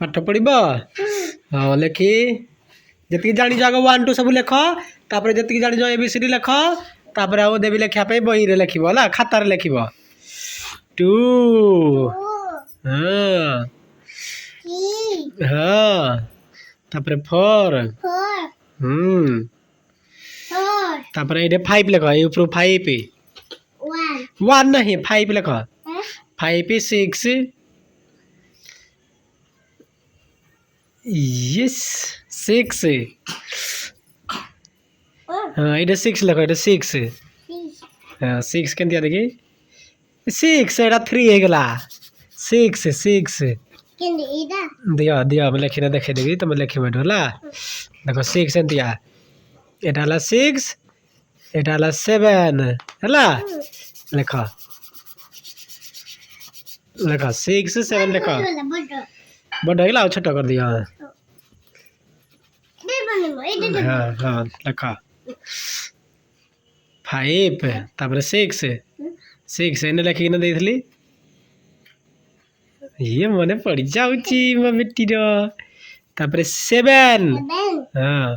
पाठ पढ़ब हाँ लेखी जी जानी आग 1 2 सब लेख तापर जी जानी ABCD लेख तापर आउ देवी लेखापी बही रे लिख खातार लिख 2 हाँ हाँ तापर 4 तापर ये 5 लिख ये ऊपर 5 1 नहीं 5 लिख 5 6 यस 6 हाँ ये 6 लिख ये 6 हाँ 6 के देखी 6 एटा 3 हो गला 6 6 दिया दिया मैं लिखी देखे देवी तुम लिखी बैठो है देखो 6 एंतिया एटा 6 एटा 7 है लिख लिख 6 7 लिख बड़ा है छोट कर दिया हाँ हाँ लिख 5 तापर 6 एने लिखिक देली ये मन पड़ जाऊँगी मो बेटीर तापर 7 हाँ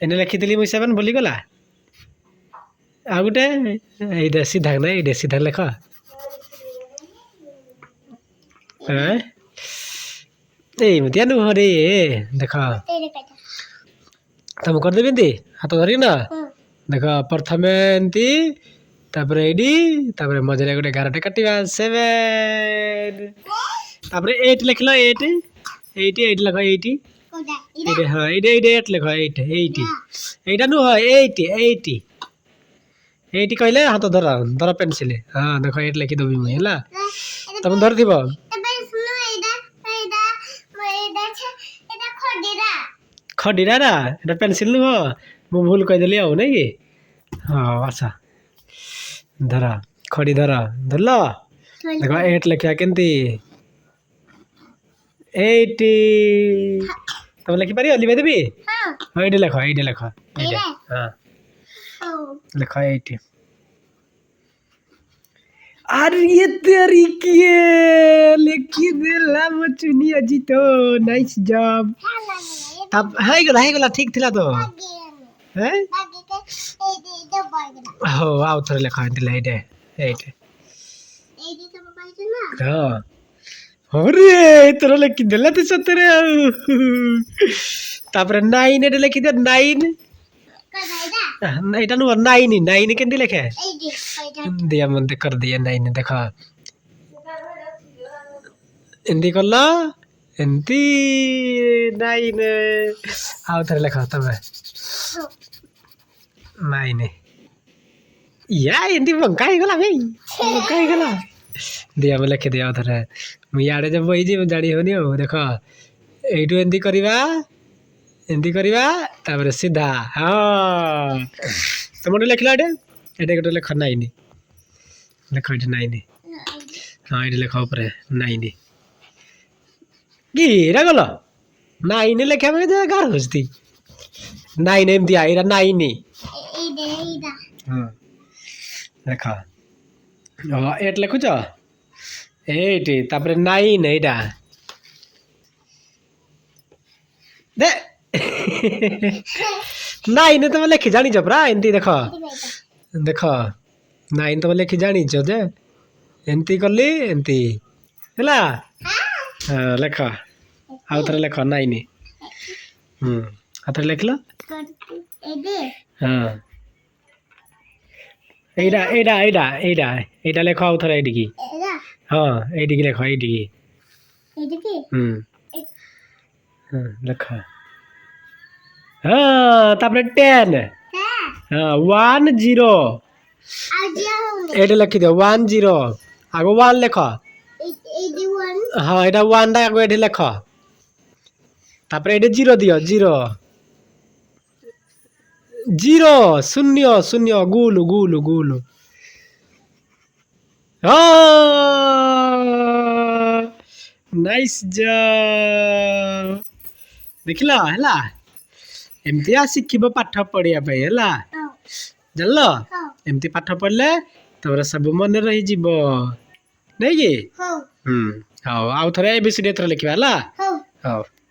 एने लिखिदी मुझे 7 भूलीगला आ गोटे ये सीधा ना ये सीधा लिख एमती नुह रे देख तुम करदेवी हाथ धरिक ना देख प्रथम एमती तापर एडी तापर मझे गोटे 11 काटा 7 तापर 8 लिख लो 8 लिख 8 हाँ 8 लिख 8 एटा नुह 8 कहले हाथ धर धर पेनसिल हाँ देख 8 लिखिदेवी मुझे है तुम धर खडीरा ना एटा पेनसिल नुह मु भूल कहीदेली आउ नहीं कि हाँ अच्छा धर खड़ी धर धरल देख 8 लिखा केमती 8 तुम लिखिपार लिखे देवी हाँ ये लिख हाँ लिख 8 अरे तरीके लिखी देला मचुनी अजी तो नाइस जॉब तब है गला ठीक थिला तो हैं हो आउ थोड़ा लिखा दिला 8 हाँ अरे तोरा लिखी देला तो सतरे तापर 9 एटा लिखी दे 9 एटा नु 9 केंदी लिखे दिया मन कर दिया 9 देखा एंदी करला एंती 9 आउ थोड़ा लिखा तब 9 या एंदी बंका ही गला भाई बंका ही गला दिया मैं लिखे दिया उधर मुझे आड़े जब वही जी जानी होनी हो देखो एटू एंदी करवा तापर सीधा हाँ तुम लिख लो एटे गोटे लिख 9 लिख 9 हाँ ये लिख ऊपर 9 गिरा गल 9 लिखा मैं गार खोजती 9 एमती आईरा 9 हाँ लिख 8 लिखुच 8 तापर 9 एटा दे 9 तुम लिखी जानी परा एमती देख देख 9 तुम लिखी जानी जे एमती कली एमती है हाँ लिख आउ थे लिख 9 हाथ लिख लो हाँ एटा एटा एटा एटा एटा लिख आउ थे एटी हाँ एटी लिख एटी लिख हाँ तापर 10 हाँ 1 0 एटा लिखी दे 1 0 आगो 1 लिख हाँ एटा 1 आगो एटी लिख तापर एटी 0 दियो 0 0 शून्य शून्य गुलु गुलु गुलु नाइस जॉब देखला हैला एमती शिखब पाठ पढ़िया है जानल एमती पाठ पढ़ले तमरा सब मन रही जीव नहीं कि ହଉ ଆଉ ଥରେ ABCD ଏଥର ଲେଖିବା ହେଲା। ହଉ।